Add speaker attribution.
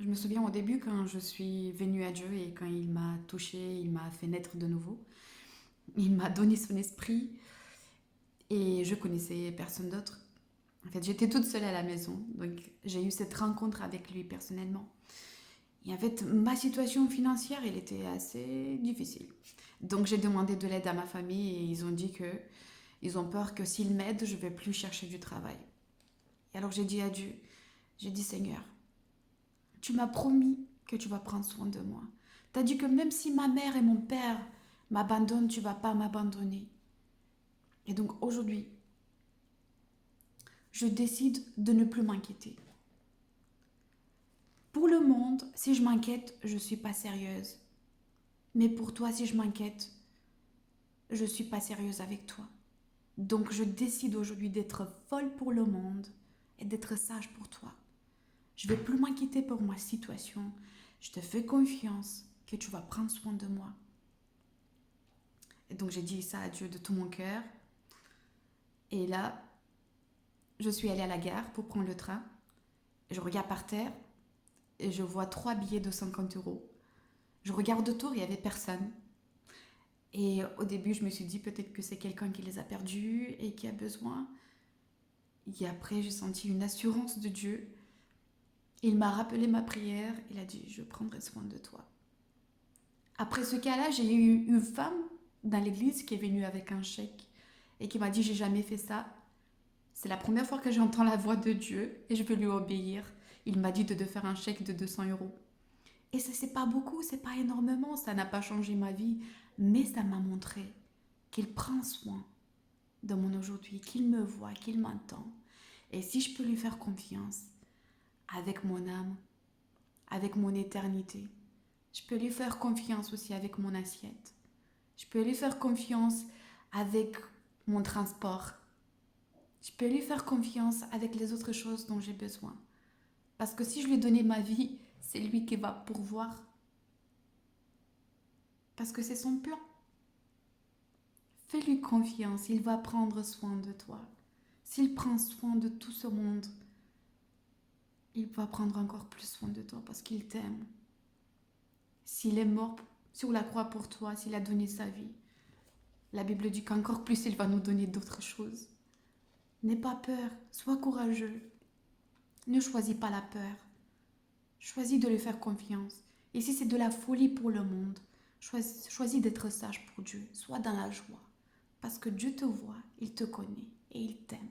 Speaker 1: Je me souviens au début quand je suis venue à Dieu et quand il m'a touchée, il m'a fait naître de nouveau. Il m'a donné son esprit et je connaissais personne d'autre. En fait, j'étais toute seule à la maison, donc j'ai eu cette rencontre avec lui personnellement. Et en fait, ma situation financière, elle était assez difficile. Donc j'ai demandé de l'aide à ma famille et ils ont dit que ils ont peur que s'ils m'aident, je ne vais plus chercher du travail. Et alors j'ai dit à Dieu, j'ai dit Seigneur, tu m'as promis que tu vas prendre soin de moi. Tu as dit que même si ma mère et mon père m'abandonnent, tu ne vas pas m'abandonner. Et donc aujourd'hui, je décide de ne plus m'inquiéter. Pour le monde, si je m'inquiète, je ne suis pas sérieuse. Mais pour toi, si je m'inquiète, je ne suis pas sérieuse avec toi. Donc je décide aujourd'hui d'être folle pour le monde et d'être sage pour toi. Je ne vais plus m'inquiéter pour ma situation. Je te fais confiance que tu vas prendre soin de moi. Et donc j'ai dit ça à Dieu de tout mon cœur. Et là, je suis allée à la gare pour prendre le train. Je regarde par terre et je vois 3 billets de 50 euros. Je regarde autour, il n'y avait personne. Et au début, je me suis dit peut-être que c'est quelqu'un qui les a perdus et qui a besoin. Et après, j'ai senti une assurance de Dieu. Il m'a rappelé ma prière. Il a dit, je prendrai soin de toi. Après ce cas-là, j'ai eu une femme dans l'église qui est venue avec un chèque et qui m'a dit, j'ai jamais fait ça. C'est la première fois que j'entends la voix de Dieu et je peux lui obéir. Il m'a dit de faire un chèque de 200 euros. Et ça, c'est pas beaucoup, c'est pas énormément, ça n'a pas changé ma vie, mais ça m'a montré qu'il prend soin de mon aujourd'hui, qu'il me voit, qu'il m'entend. Et si je peux lui faire confiance avec mon âme, avec mon éternité, je peux lui faire confiance aussi avec mon assiette. Je peux lui faire confiance avec mon transport. Je peux lui faire confiance avec les autres choses dont j'ai besoin. Parce que si je lui donnais ma vie, c'est lui qui va pourvoir. Parce que c'est son plan. Fais-lui confiance, il va prendre soin de toi. S'il prend soin de tout ce monde, il va prendre encore plus soin de toi parce qu'il t'aime. S'il est mort sur la croix pour toi, s'il a donné sa vie, la Bible dit qu'encore plus il va nous donner d'autres choses. N'aie pas peur, sois courageux. Ne choisis pas la peur. Choisis de lui faire confiance. Et si c'est de la folie pour le monde, choisis d'être sage pour Dieu. Sois dans la joie. Parce que Dieu te voit, il te connaît et il t'aime.